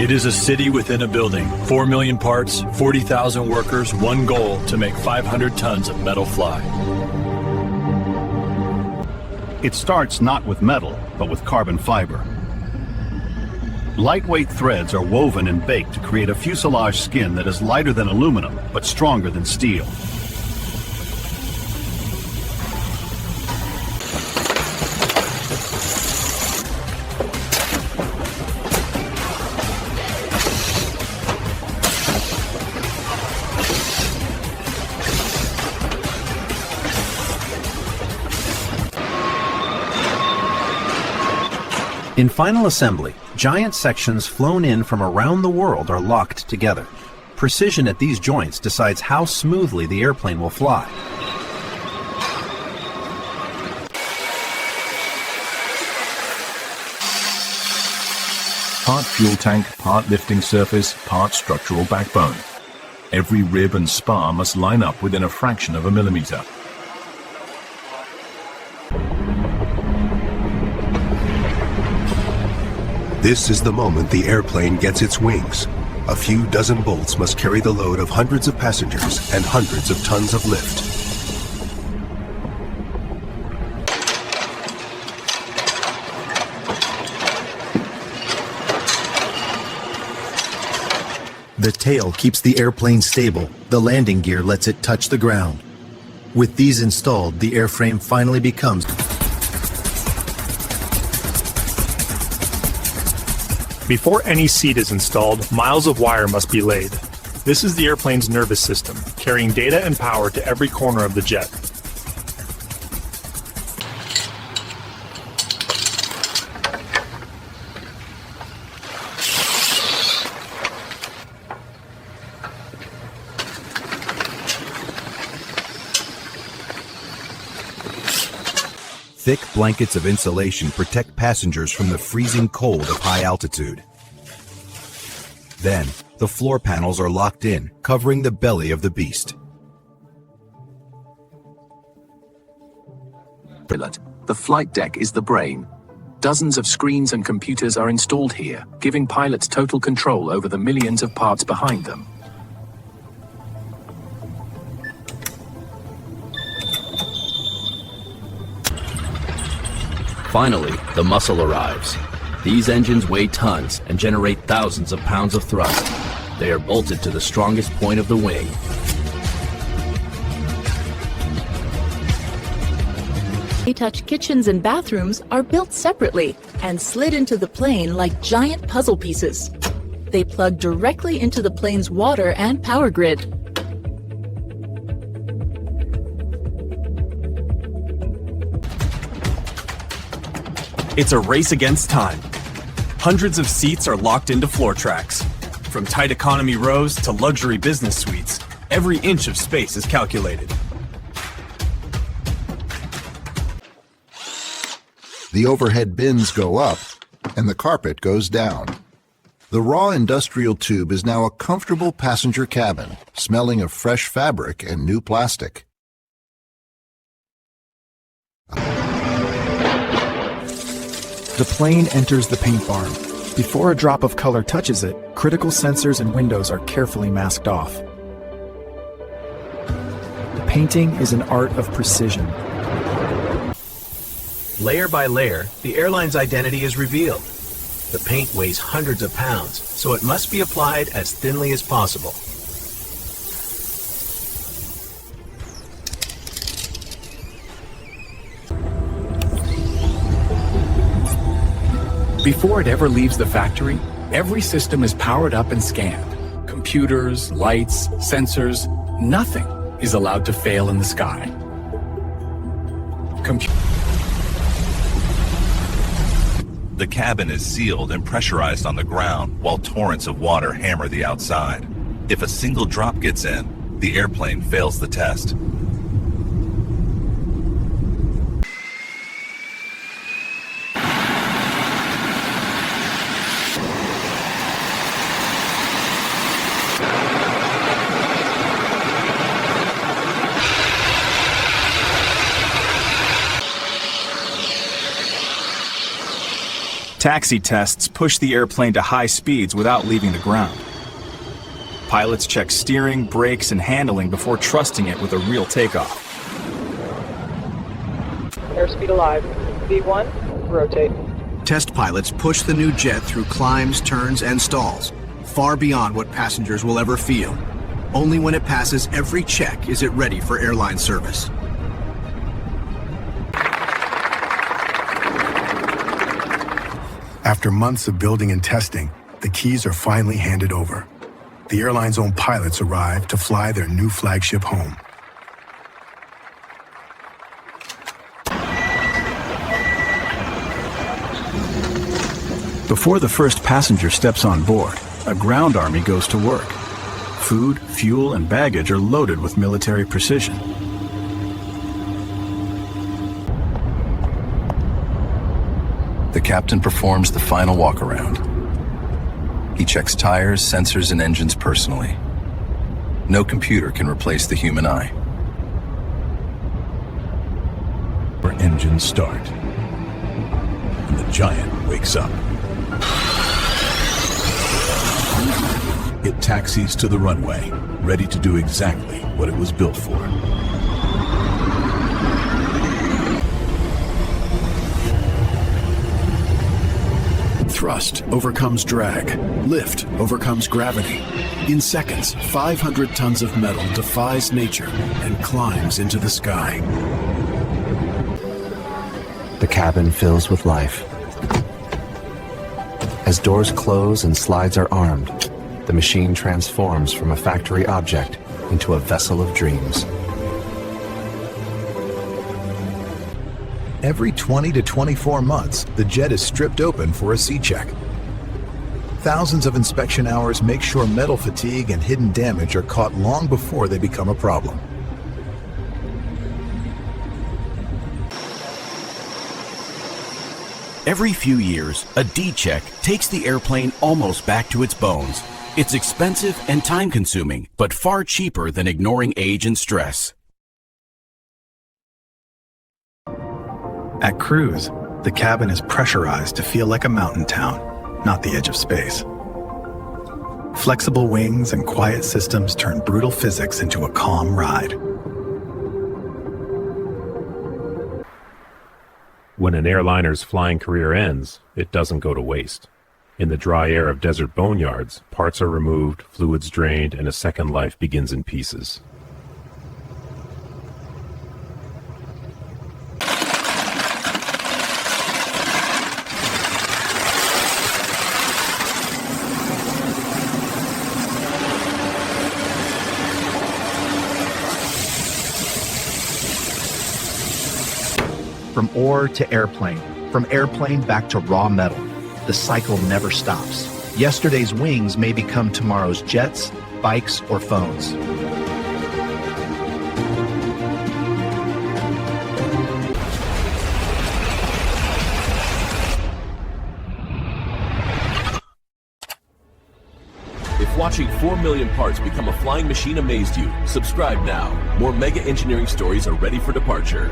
It is a city within a building. 4 million parts, 40,000 workers, one goal to make 500 tons of metal fly. It starts not with metal, but with carbon fiber. Lightweight threads are woven and baked to create a fuselage skin that is lighter than aluminum, but stronger than steel. In final assembly, giant sections flown in from around the world are locked together. Precision at these joints decides how smoothly the airplane will fly. Part fuel tank, part lifting surface, part structural backbone. Every rib and spar must line up within a fraction of a millimeter. This is the moment the airplane gets its wings. A few dozen bolts must carry the load of hundreds of passengers and hundreds of tons of lift. The tail keeps the airplane stable. The landing gear lets it touch the ground. With these installed, the airframe finally becomes. Before any seat is installed, miles of wire must be laid. This is the airplane's nervous system, carrying data and power to every corner of the jet. Thick blankets of insulation protect passengers from the freezing cold of high altitude. Then, the floor panels are locked in, covering the belly of the beast. The flight deck is the brain. Dozens of screens and computers are installed here, giving pilots total control over the millions of parts behind them. Finally, the muscle arrives. These engines weigh tons and generate thousands of pounds of thrust. They are bolted to the strongest point of the wing. Touch kitchens and bathrooms are built separately and slid into the plane like giant puzzle pieces. They plug directly into the plane's water and power grid. It's a race against time. Hundreds of seats are locked into floor tracks. From tight economy rows to luxury business suites, every inch of space is calculated. The overhead bins go up, and the carpet goes down. The raw industrial tube is now a comfortable passenger cabin, smelling of fresh fabric and new plastic. The plane enters the paint barn. Before a drop of color touches it, critical sensors and windows are carefully masked off. Painting is an art of precision. Layer by layer, the airline's identity is revealed. The paint weighs hundreds of pounds, so it must be applied as thinly as possible. Before it ever leaves the factory, every system is powered up and scanned. Computers, lights, sensors, nothing is allowed to fail in the sky. The cabin is sealed and pressurized on the ground while torrents of water hammer the outside. If a single drop gets in, the airplane fails the test. Taxi tests push the airplane to high speeds without leaving the ground. Pilots check steering, brakes, and handling before trusting it with a real takeoff. Airspeed alive. V1, rotate. Test pilots push the new jet through climbs, turns, and stalls, far beyond what passengers will ever feel. Only when it passes every check is it ready for airline service. After months of building and testing, the keys are finally handed over. The airline's own pilots arrive to fly their new flagship home. Before the first passenger steps on board, a ground army goes to work. Food, fuel, and baggage are loaded with military precision. The captain performs the final walk-around. He checks tires, sensors, and engines personally. No computer can replace the human eye. Our engines start, and the giant wakes up. It taxis to the runway, ready to do exactly what it was built for. Thrust overcomes drag. Lift overcomes gravity. In seconds, 500 tons of metal defies nature and climbs into the sky. The cabin fills with life. As doors close and slides are armed, the machine transforms from a factory object into a vessel of dreams. Every 20 to 24 months, the jet is stripped open for a C-check. Thousands of inspection hours make sure metal fatigue and hidden damage are caught long before they become a problem. Every few years, a D-check takes the airplane almost back to its bones. It's expensive and time-consuming, but far cheaper than ignoring age and stress. At Cruise, the cabin is pressurized to feel like a mountain town, not the edge of space. Flexible wings and quiet systems turn brutal physics into a calm ride. When an airliner's flying career ends, it doesn't go to waste. In the dry air of desert boneyards, parts are removed, fluids drained, and a second life begins in pieces. From ore to airplane, from airplane back to raw metal, the cycle never stops. Yesterday's wings may become tomorrow's jets, bikes, or phones. If watching 4 million parts become a flying machine amazed you, subscribe now. More mega engineering stories are ready for departure.